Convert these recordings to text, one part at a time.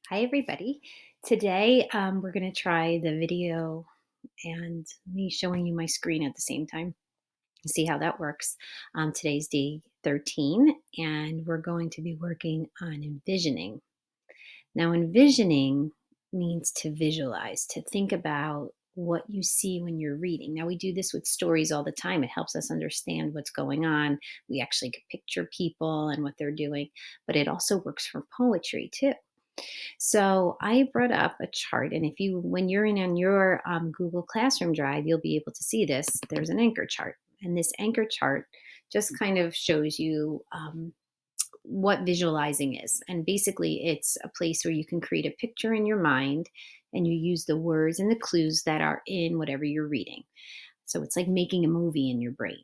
Hi, everybody. Today, we're going to try the video and me showing you my screen at the same time. See how that works. Today's day 13, and we're going to be working on envisioning. Now, envisioning means to visualize, to think about what you see when you're reading. Now, we do this with stories all the time. It helps us understand what's going on. We actually can picture people and what they're doing, but it also works for poetry too. So I brought up a chart, and if you, when you're in on your Google Classroom Drive, you'll be able to see this. There's an anchor chart, and this anchor chart just kind of shows you what visualizing is. And basically, it's a place where you can create a picture in your mind, and you use the words and the clues that are in whatever you're reading. So it's like making a movie in your brain.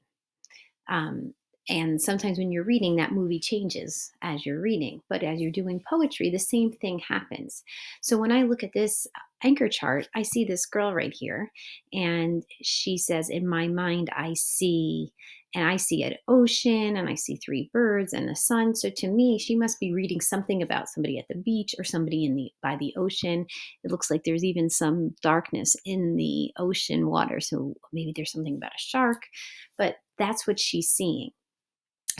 Um, and sometimes when you're reading, that movie changes as you're reading. But as you're doing poetry, the same thing happens. So when I look at this anchor chart, I see this girl right here. And she says, in my mind, I see an ocean and I see three birds and the sun. So to me, she must be reading something about somebody at the beach or somebody by the ocean. It looks like there's even some darkness in the ocean water. So maybe there's something about a shark, but that's what she's seeing.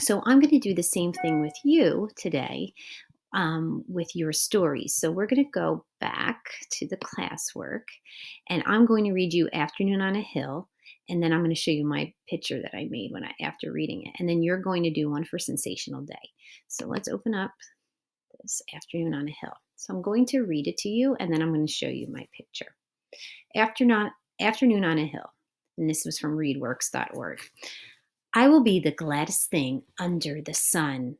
So I'm going to do the same thing with you today with your stories. So we're going to go back to the classwork, and I'm going to read you Afternoon on a Hill, and then I'm going to show you my picture that I made after reading it, and then you're going to do one for Sensational Day. So let's open up this Afternoon on a Hill. So I'm going to read it to you, and then I'm going to show you my picture. Afternoon, Afternoon on a Hill, and this was from readworks.org. I will be the gladdest thing under the sun.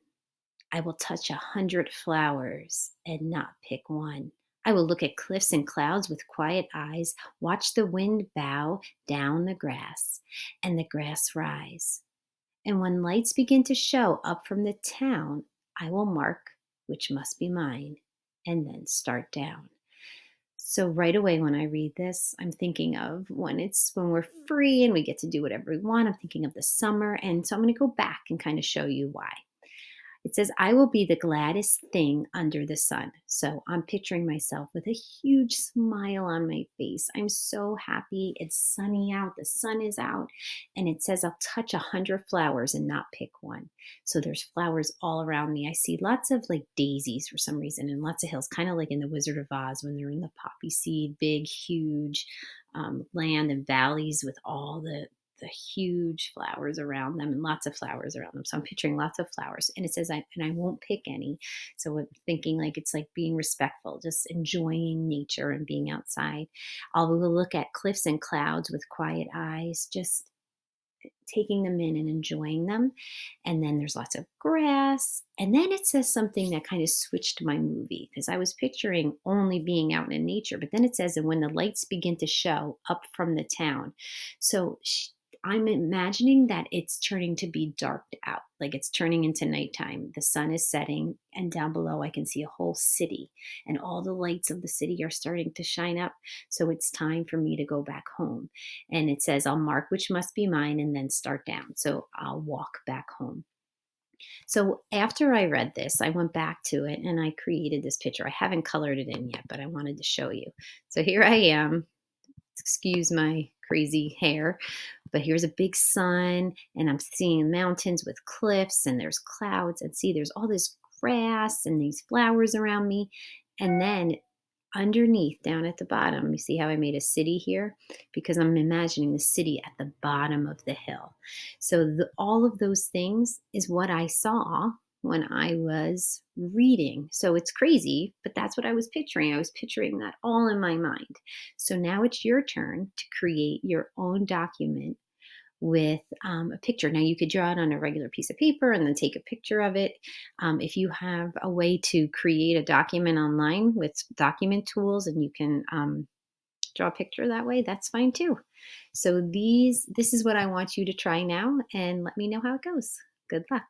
I will touch 100 flowers and not pick one. I will look at cliffs and clouds with quiet eyes, watch the wind bow down the grass and the grass rise. And when lights begin to show up from the town, I will mark which must be mine and then start down. So right away when I read this, I'm thinking of when we're free and we get to do whatever we want. I'm thinking of the summer. And so I'm going to go back and kind of show you why. It says, I will be the gladdest thing under the sun. So I'm picturing myself with a huge smile on my face. I'm so happy. It's sunny out. The sun is out. And it says, I'll touch 100 flowers and not pick one. So there's flowers all around me. I see lots of like daisies for some reason and lots of hills, kind of like in the Wizard of Oz when they're in the poppy seed, big, huge land and valleys with all the huge flowers around them and lots of flowers around them. So I'm picturing lots of flowers. And it says, and I won't pick any. So I'm thinking like it's like being respectful, just enjoying nature and being outside. Will look at cliffs and clouds with quiet eyes, just taking them in and enjoying them. And then there's lots of grass. And then it says something that kind of switched my movie because I was picturing only being out in nature. But then it says, and when the lights begin to show up from the town. So I'm imagining that it's turning to be darked out, like it's turning into nighttime. The sun is setting, and down below, I can see a whole city, and all the lights of the city are starting to shine up. So it's time for me to go back home. And it says, I'll mark which must be mine and then start down. So I'll walk back home. So after I read this, I went back to it and I created this picture. I haven't colored it in yet, but I wanted to show you. So here I am. Excuse my crazy hair, but here's a big sun, and I'm seeing mountains with cliffs, and there's clouds, and see, there's all this grass and these flowers around me. And then underneath, down at the bottom, you see how I made a city here? Because I'm imagining the city at the bottom of the hill. So all of those things is what I saw when I was reading. So it's crazy, but that's what I was picturing. I was picturing that all in my mind. So now it's your turn to create your own document with a picture. Now you could draw it on a regular piece of paper and then take a picture of it. If you have a way to create a document online with document tools and you can draw a picture that way, that's fine too. So this is what I want you to try now and let me know how it goes. Good luck.